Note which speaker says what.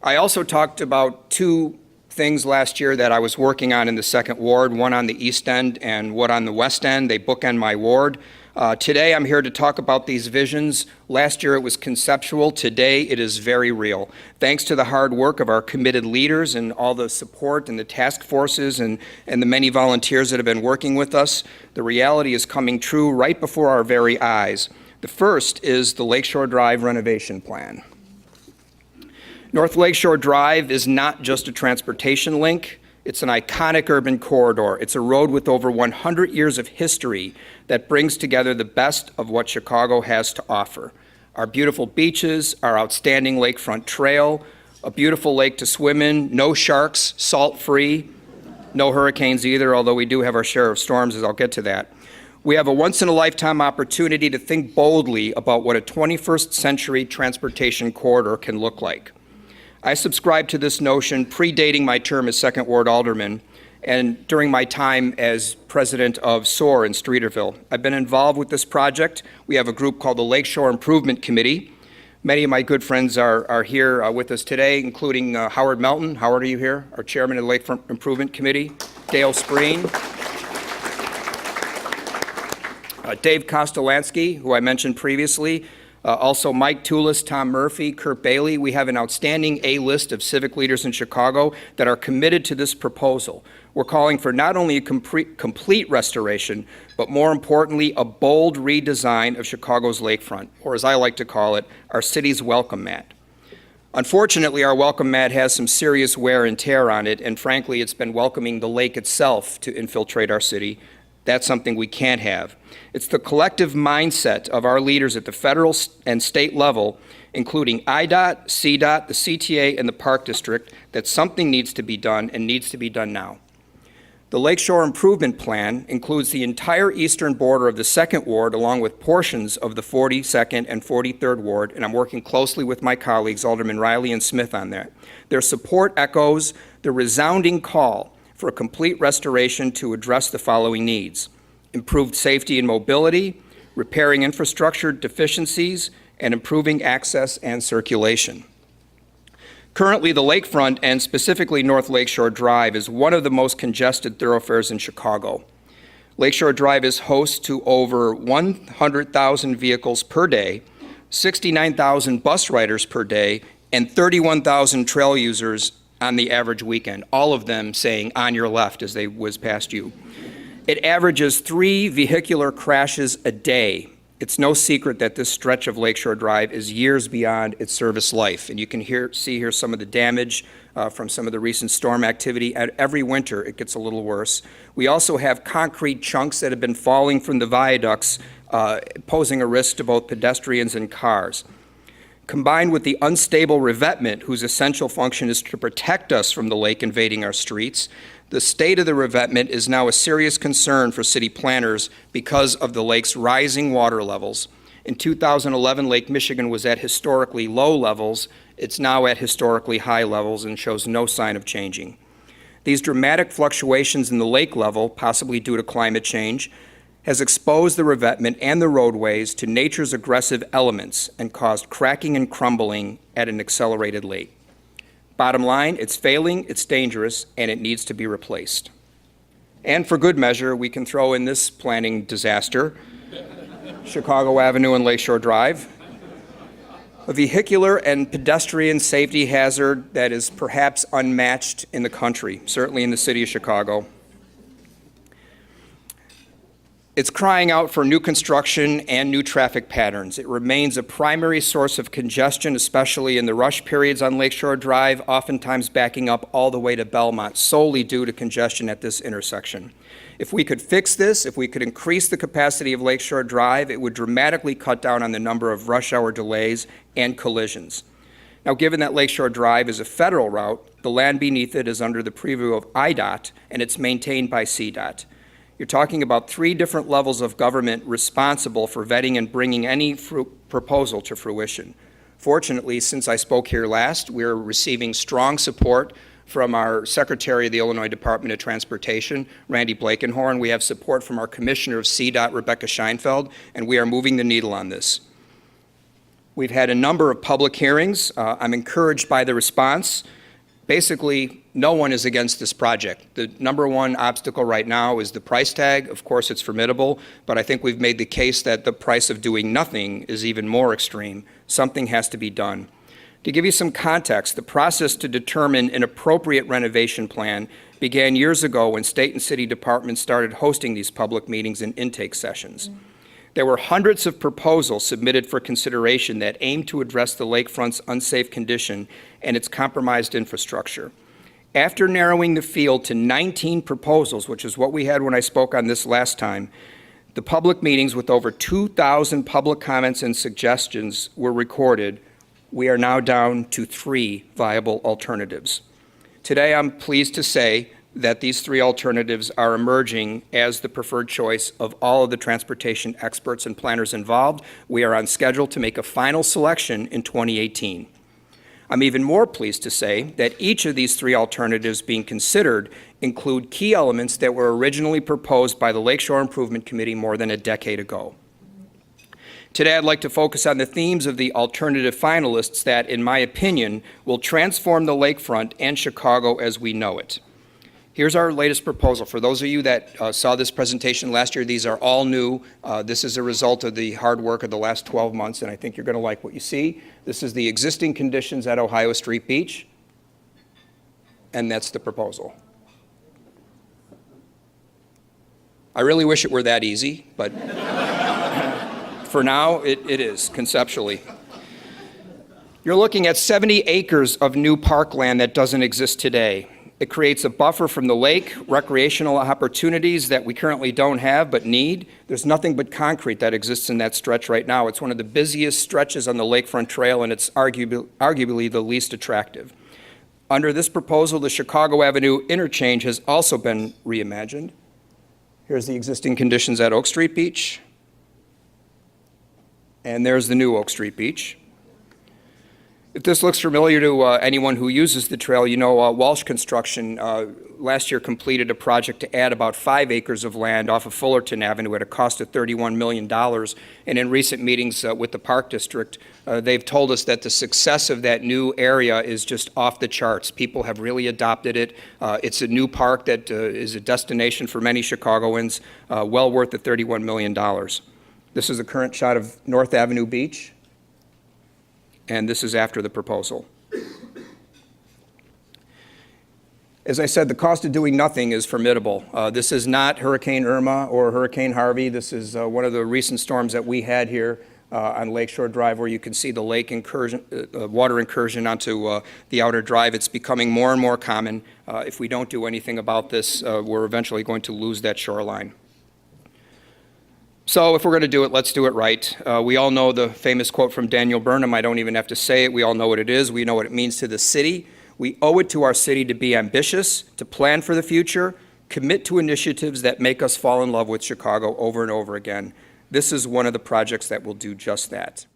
Speaker 1: I also talked about two things last year that I was working on in the second ward, one on the east end and one on the west end. They bookend my ward. Today I'm here to talk about these visions. Last year it was conceptual. Today it is very real. Thanks to the hard work of our committed leaders and all the support and the task forces and the many volunteers that have been working with us, the reality is coming true right before our very eyes. The first is the Lakeshore Drive renovation plan. North Lakeshore Drive is not just a transportation link. It's an iconic urban corridor. It's a road with over 100 years of history that brings together the best of what Chicago has to offer. Our beautiful beaches, our outstanding lakefront trail, a beautiful lake to swim in, no sharks, salt-free, no hurricanes either, although we do have our share of storms, as I'll get to that. We have a once-in-a-lifetime opportunity to think boldly about what a 21st century transportation corridor can look like. I subscribe to this notion predating my term as Second Ward Alderman and during my time as president of SOAR in Streeterville. I've been involved with this project. We have a group called the Lakeshore Improvement Committee. Many of my good friends are here with us today, including Howard Melton. Howard, are you here? Our chairman of the Lakefront Improvement Committee. Dale Spreen. Dave Kostolansky, who I mentioned previously. Also Mike Toulis, Tom Murphy, Kurt Bailey. We have an outstanding A-list of civic leaders in Chicago that are committed to this proposal. We're calling for not only a complete restoration, but more importantly, a bold redesign of Chicago's lakefront, or as I like to call it, our city's welcome mat. Unfortunately, our welcome mat has some serious wear and tear on it, and frankly, it's been welcoming the lake itself to infiltrate our city. That's something we can't have. It's the collective mindset of our leaders at the federal and state level, including IDOT, CDOT, the CTA, and the Park District, that something needs to be done and needs to be done now. The Lakeshore Improvement Plan includes the entire eastern border of the Second Ward, along with portions of the 42nd and 43rd Ward, and I'm working closely with my colleagues, Alderman Riley and Smith, on that. Their support echoes the resounding call for a complete restoration to address the following needs: improved safety and mobility, repairing infrastructure deficiencies, and improving access and circulation. Currently, the lakefront, and specifically North Lakeshore Drive, is one of the most congested thoroughfares in Chicago. Lakeshore Drive is host to over 100,000 vehicles per day, 69,000 bus riders per day, and 31,000 trail users on the average weekend, all of them saying "on your left" as they whiz past you. It averages 3 vehicular crashes a day. It's no secret that this stretch of Lakeshore Drive is years beyond its service life, and you can see here some of the damage from some of the recent storm activity. And every winter it gets a little worse. We also have concrete chunks that have been falling from the viaducts, posing a risk to both pedestrians and cars. Combined with the unstable revetment, whose essential function is to protect us from the lake invading our streets, the state of the revetment is now a serious concern for city planners because of the lake's rising water levels. In 2011, Lake Michigan was at historically low levels. It's now at historically high levels and shows no sign of changing. These dramatic fluctuations in the lake level, possibly due to climate change, has exposed the revetment and the roadways to nature's aggressive elements and caused cracking and crumbling at an accelerated rate. Bottom line, it's failing, it's dangerous, and it needs to be replaced. And for good measure, we can throw in this planning disaster, Chicago Avenue and Lakeshore Drive, a vehicular and pedestrian safety hazard that is perhaps unmatched in the country, certainly in the city of Chicago. It's crying out for new construction and new traffic patterns. It remains a primary source of congestion, especially in the rush periods on Lakeshore Drive, oftentimes backing up all the way to Belmont, solely due to congestion at this intersection. If we could fix this, if we could increase the capacity of Lakeshore Drive, it would dramatically cut down on the number of rush hour delays and collisions. Now, given that Lakeshore Drive is a federal route, the land beneath it is under the purview of IDOT, and it's maintained by CDOT. You're talking about 3 different levels of government responsible for vetting and bringing any proposal to fruition. Fortunately, since I spoke here last, we're receiving strong support from our Secretary of the Illinois Department of Transportation, Randy Blakenhorn. We have support from our Commissioner of CDOT, Rebecca Scheinfeld, and we are moving the needle on this. We've had a number of public hearings. I'm encouraged by the response. Basically, no one is against this project. The number one obstacle right now is the price tag. Of course, it's formidable, but I think we've made the case that the price of doing nothing is even more extreme. Something has to be done. To give you some context, the process to determine an appropriate renovation plan began years ago when state and city departments started hosting these public meetings and intake sessions. There were hundreds of proposals submitted for consideration that aimed to address the lakefront's unsafe condition and its compromised infrastructure. After narrowing the field to 19 proposals, which is what we had when I spoke on this last time, the public meetings with over 2,000 public comments and suggestions were recorded. We are now down to 3 viable alternatives. Today, I'm pleased to say that these 3 alternatives are emerging as the preferred choice of all of the transportation experts and planners involved. We are on schedule to make a final selection in 2018. I'm even more pleased to say that each of these 3 alternatives being considered include key elements that were originally proposed by the Lakeshore Improvement Committee more than a decade ago. Today, I'd like to focus on the themes of the alternative finalists that, in my opinion, will transform the lakefront and Chicago as we know it. Here's our latest proposal. For those of you that saw this presentation last year, these are all new. This is a result of the hard work of the last 12 months, and I think you're going to like what you see. This is the existing conditions at Ohio Street Beach, and that's the proposal. I really wish it were that easy, but for now, it is, conceptually. You're looking at 70 acres of new parkland that doesn't exist today. It creates a buffer from the lake, recreational opportunities that we currently don't have but need. There's nothing but concrete that exists in that stretch right now. It's one of the busiest stretches on the Lakefront Trail, and it's arguably the least attractive. Under this proposal, the Chicago Avenue interchange has also been reimagined. Here's the existing conditions at Oak Street Beach. And there's the new Oak Street Beach. If this looks familiar to anyone who uses the trail, you know Walsh Construction last year completed a project to add about 5 acres of land off of Fullerton Avenue at a cost of $31 million. And in recent meetings with the Park District, they've told us that the success of that new area is just off the charts. People have really adopted it. It's a new park that is a destination for many Chicagoans, well worth the $31 million. This is a current shot of North Avenue Beach. And this is after the proposal. As I said, the cost of doing nothing is formidable. This is not Hurricane Irma or Hurricane Harvey. This is one of the recent storms that we had here on Lakeshore Drive, where you can see the lake incursion, water incursion onto the outer drive. It's becoming more and more common. If we don't do anything about this, we're eventually going to lose that shoreline. So if we're going to do it, let's do it right. We all know the famous quote from Daniel Burnham. I don't even have to say it. We all know what it is. We know what it means to the city. We owe it to our city to be ambitious, to plan for the future, commit to initiatives that make us fall in love with Chicago over and over again. This is one of the projects that will do just that.